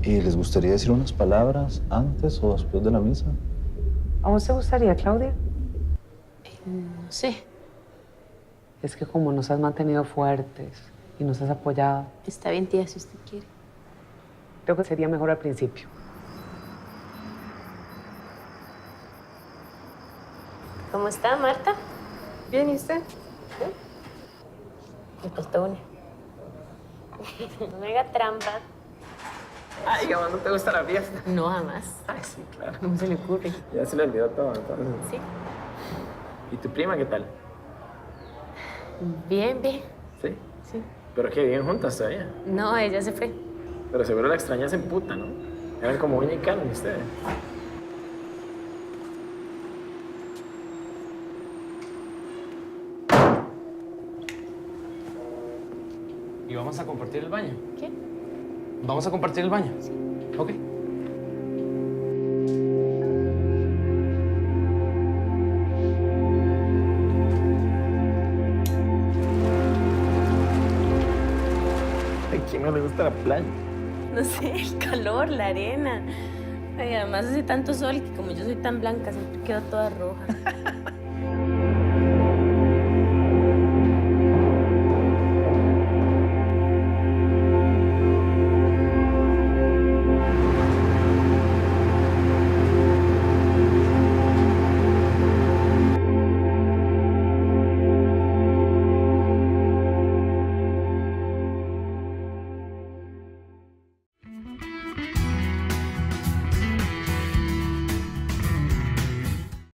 ¿Y les gustaría decir unas palabras antes o después de la misa? ¿A vos te gustaría, Claudia? No sé. Es que como nos has mantenido fuertes y nos has apoyado, Está bien, tía, si usted quiere. creo que sería mejor al principio. ¿Cómo está, Marta? Bien, ¿y usted? Me faltó una. No me haga trampa. Ay, digamos, ¿no te gusta la fiesta? No, jamás. Ay, sí, claro. ¿Cómo se le ocurre? Ya se le olvidó todo, entonces. Sí. ¿Y tu prima qué tal? Bien, bien. ¿Sí? Sí. ¿Pero qué, viven juntas todavía? No, ella se fue. Pero seguro la extrañas en puta, ¿no? Eran como uña y carne ustedes. ¿Y vamos a compartir el baño? ¿Qué? ¿Vamos a compartir el baño? Sí. Ok. ¿A quién no le gusta la playa? No sé, el calor, la arena. Ay, además hace tanto sol que como yo soy tan blanca, siempre quedo toda roja.